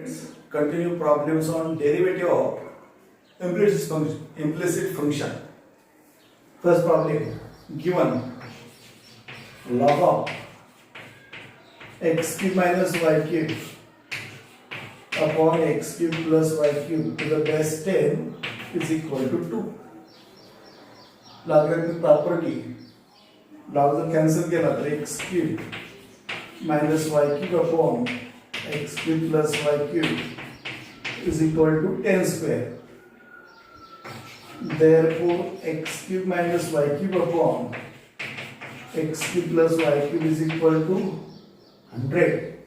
Let's continue problems on derivative of implicit function. First problem, given log of x cube minus y cube upon x cube plus y cube to the base 10 is equal to 2. Logarithmic property, log जर cancel केला तर x cube minus y cube upon x cube plus y cube is equal to 10 square. Therefore, x cube minus y cube upon x cube plus y cube is equal to 100.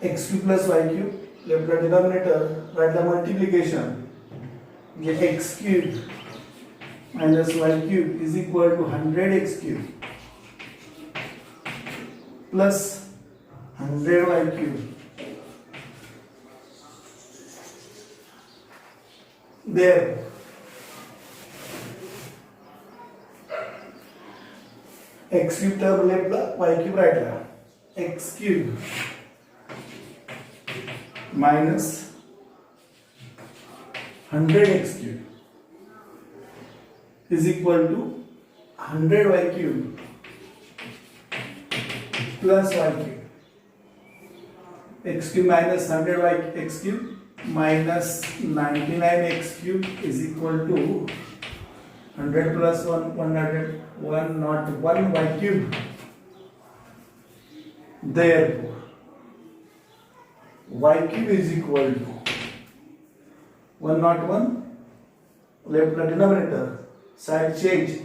X cube plus y cube, left the denominator, write the multiplication. Get x cube minus y cube is equal to 100x cube plus 100y cube. There, x cube term left, y cube right. X cube minus 100x cube is equal to 100y cube plus y cube. X cube minus 100y x cube minus 99x cube is equal to 100 plus 1, 100, 1 not 1 y cube. Therefore, y cube is equal to 1 not 1, left the denominator, side change,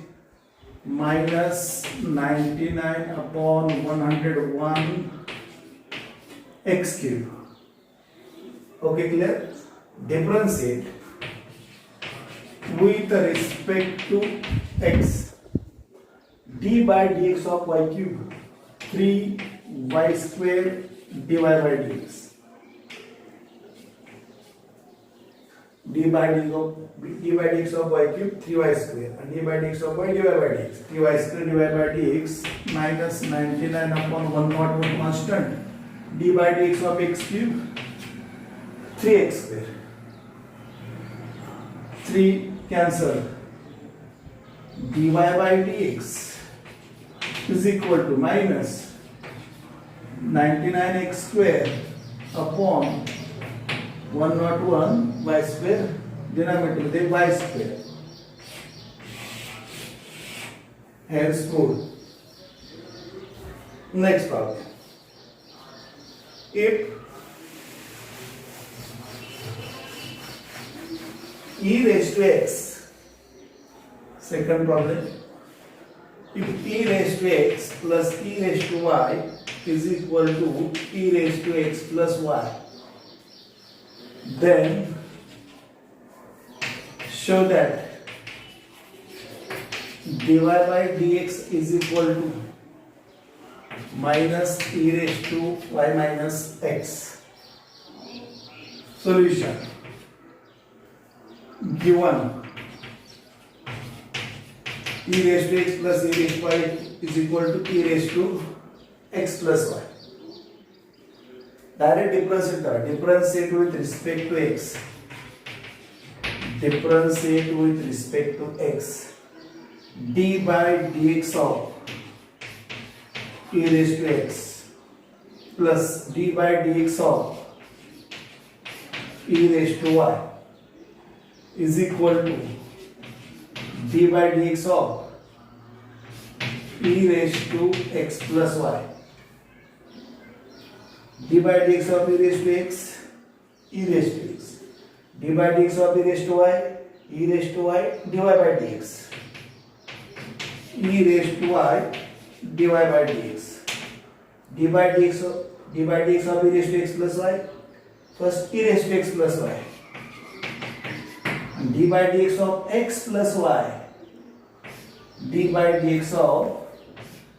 minus 99 upon 101 x cube. Okay, clear? Differentiate with respect to x. D by dx of y cube 3y square dy by dx. D by dx of y cube 3y square and d by dx of y dy by dx. 3y square dy by dx minus 99 upon 101 constant. D by dx of x cube 3x square. 3 cancel. Dy by dx is equal to minus 99x square upon 101 y square, denominator with y square. Henceforth, next problem. If e raised to x, second problem, if e raised to x plus e raised to y is equal to e raised to x plus y, then show that dy by dx is equal to minus e raised to y minus x. Solution, given e raised to x plus e raised to y is equal to e raised to x plus y. Direct differentiate with respect to x. Differentiate with respect to x. D by dx of e raised to x plus d by dx of e raised to y is equal to d by dx of e raised to x plus y. D by dx of e raised to x, e raised to x. D by dx of e raised to y, e raised to y, dy by dx. E raised to y, dy by dx. D by dx of e raised to x plus y, first e raised to x plus y. And d by dx of x plus y, d by dx of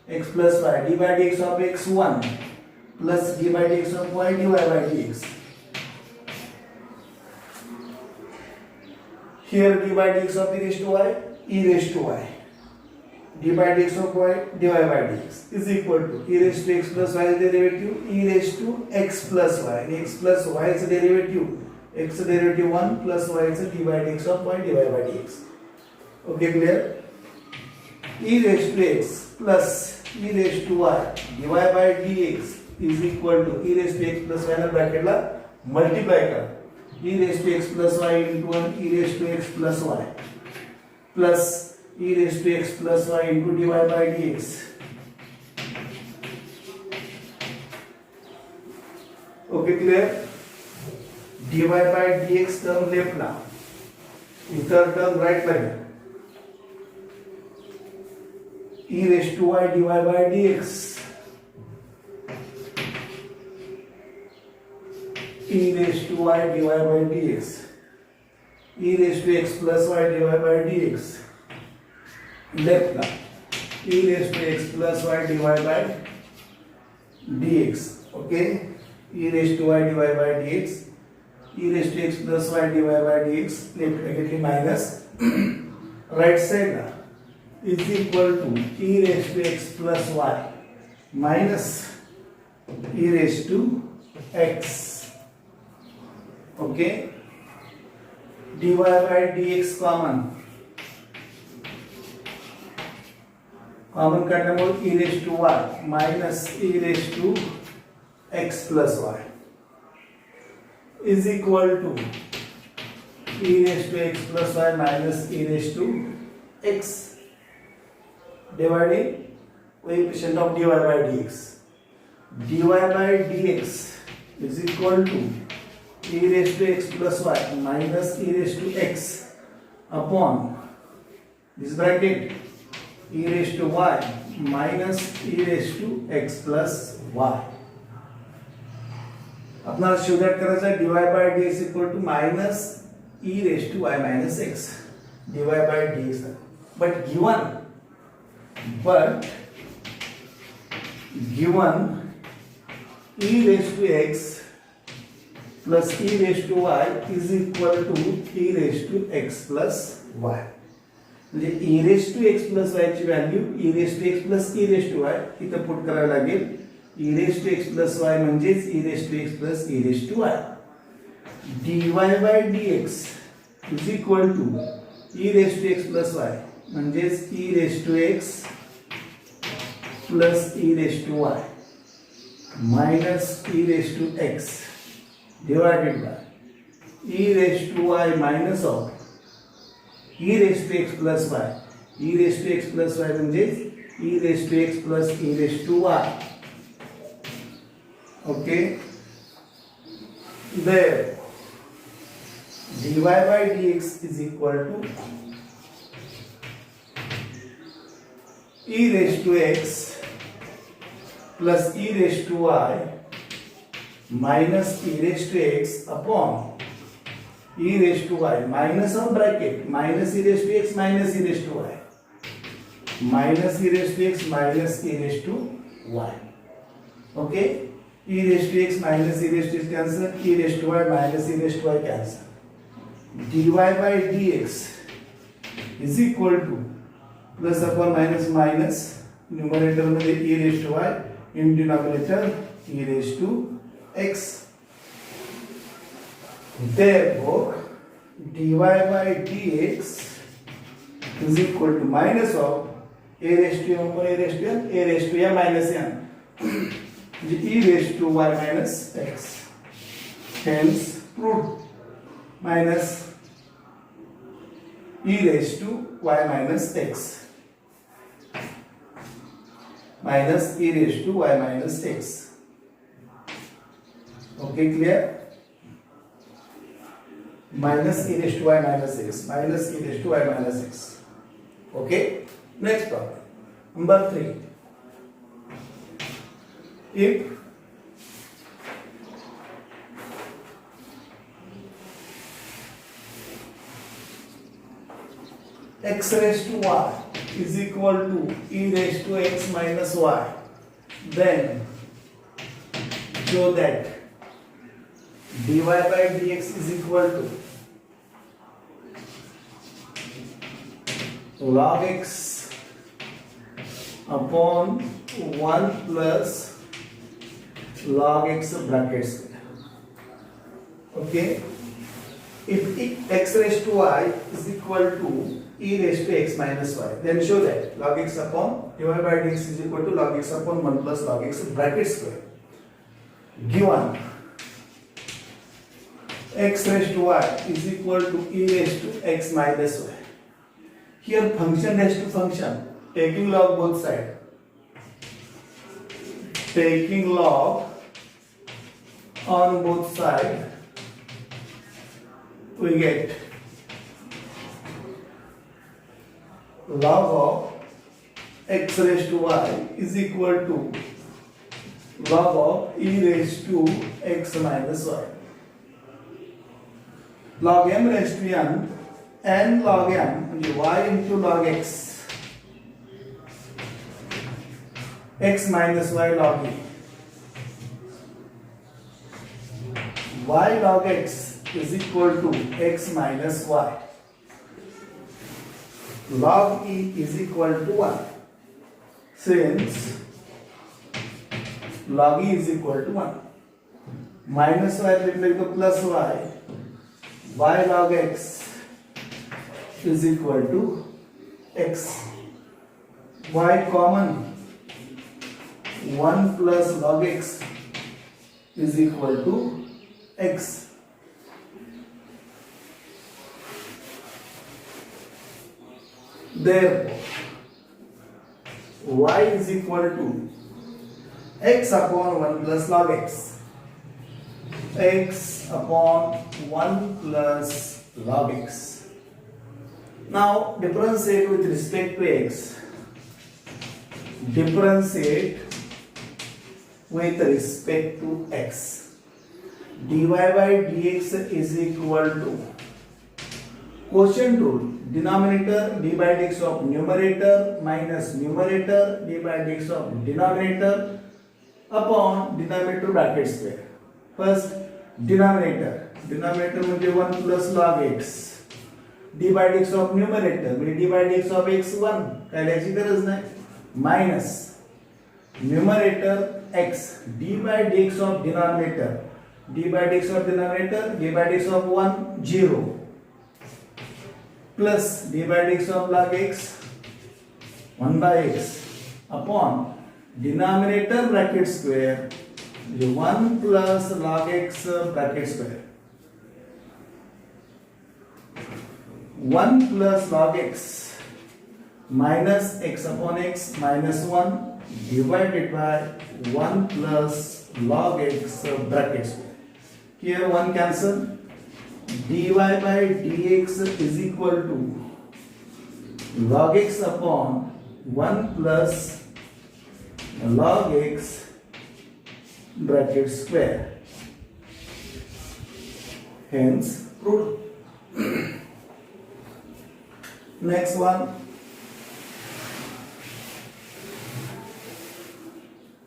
x plus y, d by dx of x1 plus d by dx of y dy by dx. Here d by dx of e raised to y, e raised to y. d by dx of y dy by dx is equal to e raised to x plus y is derivative e raised to x plus y, and x plus y is a derivative, x derivative 1 plus y is a d by dx of y dy by dx. Okay, clear? E raised to x plus e raised to y dy by dx is equal to e raised to x plus y ना bracket ला multiply करा, e raised to x plus y into 1 e raised to x plus y plus e raised to x plus y into dy by dx. Okay, clear? dy by dx term left now, इतर term right ला e raised to y dy by dx, e raised to y dy by dx, e raised to x plus y dy by dx, left now e raised to x plus y dy by dx. Okay, e raised to y dy by dx, e raised to x plus y dy by dx, left bracket minus right side now is equal to e raised to x plus y minus e raised to x. Okay, dy by dx common करने पर e raised to y minus e raised to x plus y is equal to e raised to x plus y minus e raised to x dividing coefficient of dy by dx. dy by dx is equal to e raised to x plus y minus e raised to x upon this bracket e raised to y minus e raised to x plus y. अपना शोधन करायचा dy by dx equal to minus e raised to y minus x dy by dx. But given e raised to x plus e raised to y is equal to e raised to x plus y. म्हणजे e raised to x plus y ची value e raised to x plus e raised to y इथे put करायला लागेल. e raised to x plus y म्हणजेच e raised to x plus e raised to y. dy by dx is equal to e raised to x plus y म्हणजेच e raised to x plus e raised to y minus e raised to x divided by e raised to y minus of e raised to x plus y. e raised to x plus y म्हणजेच e raised to x plus e raised to y. Okay, there dy by dx is equal to e raised to x plus e raised to y minus e raised to x upon e raised to y minus of bracket minus e raised to x minus e raised to y minus e raised to x minus e raised to y. Okay, e raised to x minus e raised to x cancel, e raised to y minus e raised to y cancel. dy by dx is equal to plus upon minus minus numerator मध्ये e raised to y in denominator e raised to x. Therefore dy by dx is equal to minus of a raised to m upon a raised to n, a raised to m minus n, e raised to y minus x. Hence proved. Minus e raised to y minus x minus e raised to y minus x. Okay, clear? Minus e raised to y minus x minus e raised to y minus x. Okay, next problem number 3. If x raised to y is equal to e raised to x minus y, then show that dy by dx is equal to log x upon 1 plus log x bracket square. Okay, if x raised to y is equal to e raised to x minus y, then show that log x upon dy by dx is equal to log x upon 1 plus log x bracket square. Given x raised to y is equal to e raised to x minus y. Here function raised to function, taking log both sides. Taking log on both sides, we get log of x raised to y is equal to log of e raised to x minus y. Log m raised to n log m म्हणजे y into log x minus y log e. Y log x is equal to x minus y. Log e is equal to 1. Since log e is equal to 1, minus y replace with plus y log x is equal to x. Y common, 1 plus log x is equal to x. Therefore, y is equal to x upon 1 plus log x. X upon 1 plus log x. Now differentiate with respect to x. Differentiate with respect to x. dy by dx is equal to quotient rule. Denominator d by dx of numerator minus numerator d by dx of denominator upon denominator bracket square. First denominator म्हणजे 1 plus log x. d by dx of numerator म्हणजे d by dx of x1, काय लिहायची गरज नाही, minus numerator x d by dx of denominator d by dx of denominator d by dx of 1 0 plus d by dx of log x 1 by x upon denominator bracket square 1 plus log x bracket square. 1 plus log x minus x upon x minus 1 divided by 1 plus log x bracket square. Here 1 cancel. dy by dx is equal to log x upon 1 plus log x bracket square. Hence proved. Next one,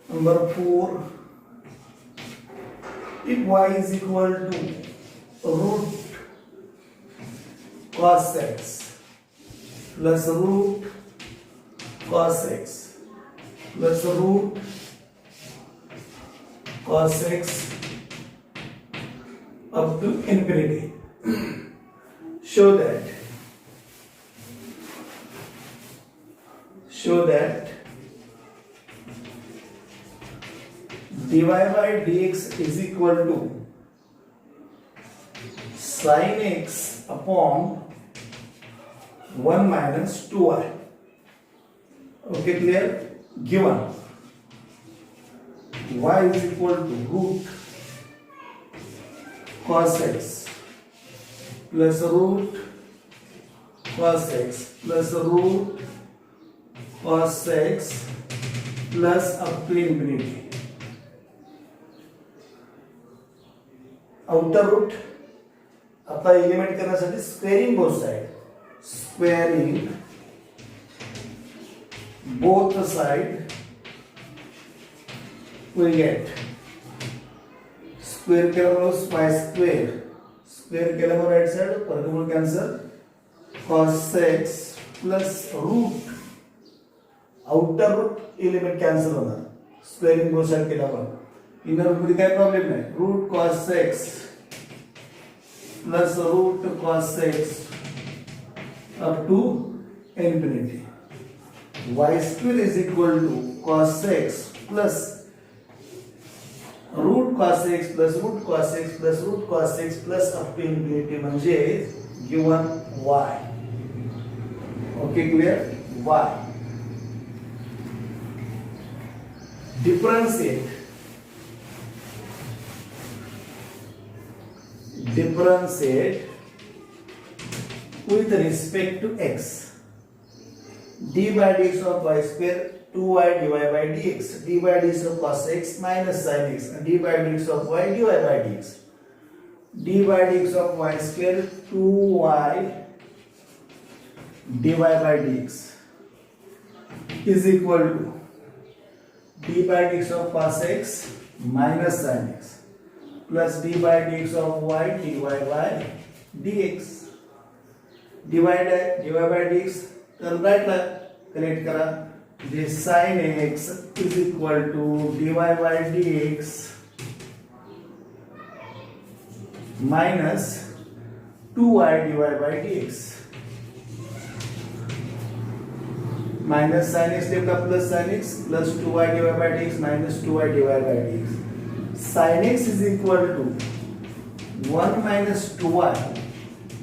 number 4. If y is equal to root cos x plus root cos x plus root cos x up to infinity, show that dy by dx is equal to sin x upon 1 minus 2y. Okay, clear? Given y is equal to root cos x plus root cos x plus root cos x plus up to infinity. Outer root आता element करण्यासाठी squaring both side, squaring both side we get square केल्यामुळे square केल्यामुळे right side वर्गमूळ cancel cos x plus root outer root element cancel होणार squaring both side केल्यावर inner root मध्ये काय problem नाही root cos x plus root cos x up to infinity y square is equal to cos x plus root cos x plus root cos x plus root cos x plus up to infinity म्हणजे given y. Okay, clear? Y. Differentiate with respect to x. d by dx of y square 2y dy by dx d by dx of cos x minus sin x and d by dx of y dy by dx d by dx of y square 2y dy by dx is equal to d by dx of cos x minus sin x plus d by dx of y dy by dx dy by dx तर राईटला connect करा जे sin x is equal to dy by dx minus 2y dy by dx minus sin x डेवला plus sin x plus 2y dy by dx minus 2y dy by dx sin x is equal to 1 minus 2y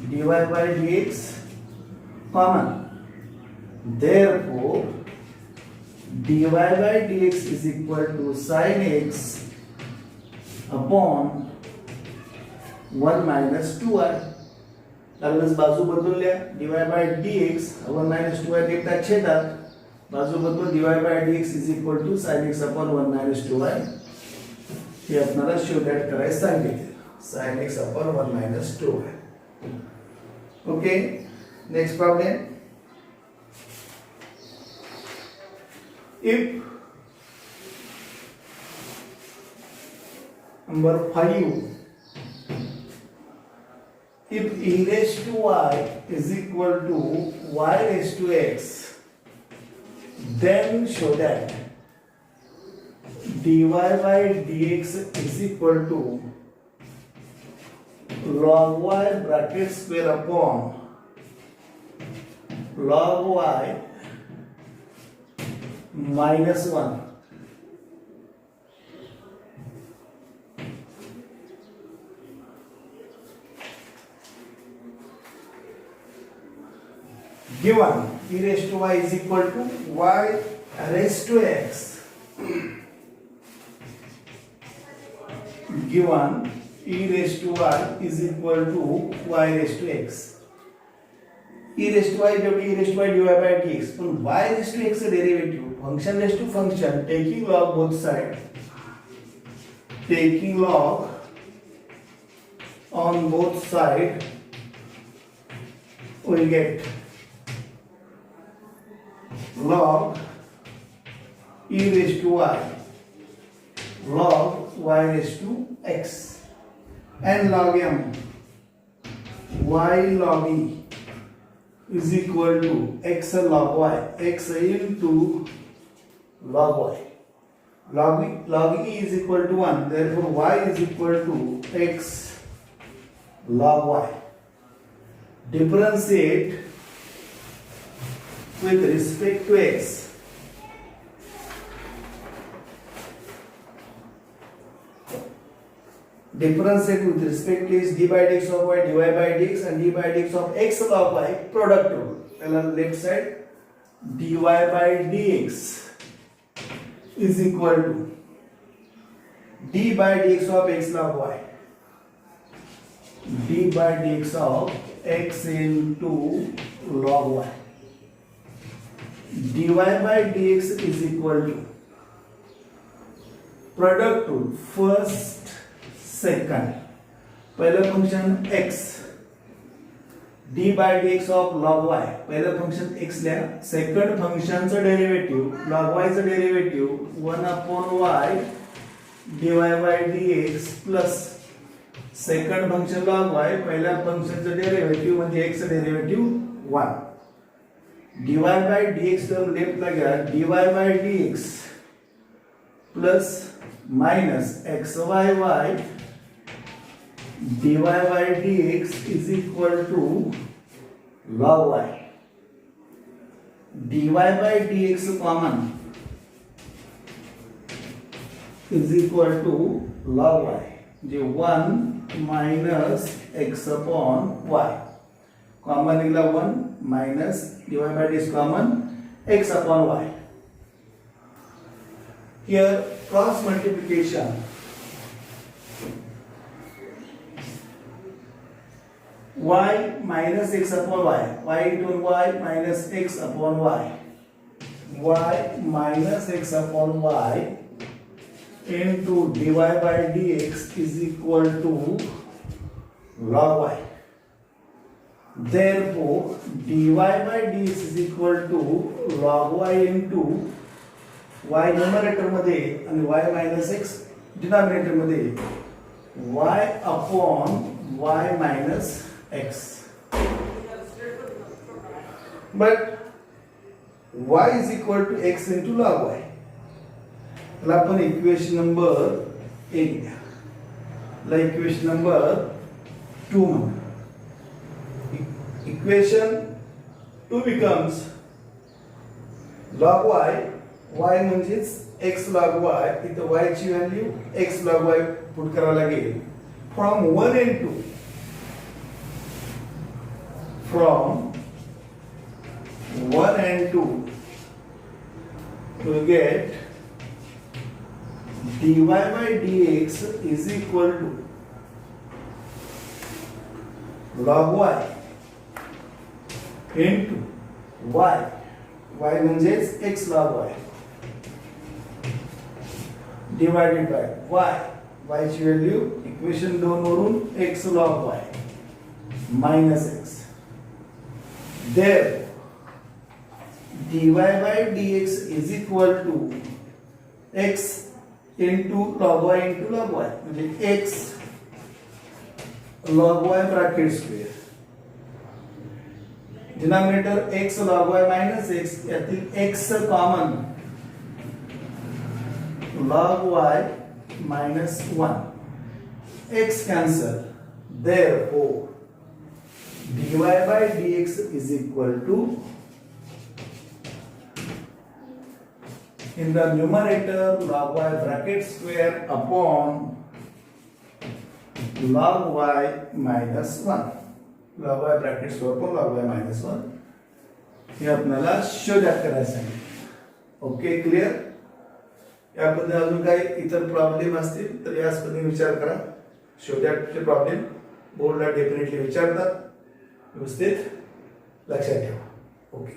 dy by dx common. Therefore, dy by dx is equal to sin x upon 1 minus 2y. लागलंच बाजू बदलल्या dy by dx 1 minus 2y देखता छेदात बाजू बदलून dy by dx is equal to sin x upon 1 minus 2y. हे आपल्याला शोधायला करायचं सांगितलं sin x upon 1 minus 2y. Okay, next problem. If number 5 if e raised to y is equal to y raised to x then show that dy by dx is equal to log y bracket square upon log y minus 1 given e raised to y is equal to y raised to x given e raised to y is equal to y raised to x e raised to y e raised to y dy by dx पण y raised to x derivative function raised to function taking log both side taking log on both side we get log e raised to y log y raised to x and log m y log e is equal to x log y x into log y log e is equal to 1 therefore y is equal to x log y. Differentiate with respect to x. Differentiate with respect to is d by dx of y dy by dx and d by dx of x log y product rule. On the left side dy by dx is equal to d by dx of x log y d by dx of x into log y dy by dx is equal to product rule first second पहिलं function x d by dx of log y पहिलं function x लिहा second फंक्शनचं derivative log y चं derivative 1 upon y dy by dx plus second function log y पहिल्या फंक्शनचं derivative म्हणजे x चं derivative 1 dy bye dx term लेफ्टला घ्या, dy bye dx plus minus xy dy by dx is equal to log y. dy by dx common is equal to log y. J 1 minus x upon y. Common निघाला 1 minus dy by dx common x upon y. Here cross multiplication. Y minus x upon y. Y into y minus x upon y. Y minus x upon y into dy by dx is equal to log y. Therefore, dy by dx is equal to log y into y numerator मध्ये आणि y minus x denominator मध्ये y upon y minus x. But y is equal to x into log y. त्याला आपण equation number 1 घ्या. ला equation number 2 म्हणू. Equation 2 becomes log y. y म्हणजेच x log y. इथं y ची value x log y put करावं लागेल. From 1 and 2. From 1 and 2 to get dy by dx is equal to log y into y. Y म्हणजेच x log y divided by y. Y ची value equation 2 वरून x log y minus x. Therefore, dy by dx is equal to x into log y into log y. म्हणजे x log y bracket square. Denominator x log y minus x. यातील x common log y minus 1. x cancel. Therefore, dy by dx is equal to, in the numerator, log y bracket square upon log y minus 1. log y bracket square upon log y minus 1. हे आपल्याला शोधात करायचं आहे. Okay, clear? याबद्दल अजून काही इतर problem असतील तर याच पद्धतीने विचार करा. शोधाचे प्रॉब्लेम बोर्डला डेफिनेटली विचारतात. व्यवस्थित लक्षात ठेवा. ओके.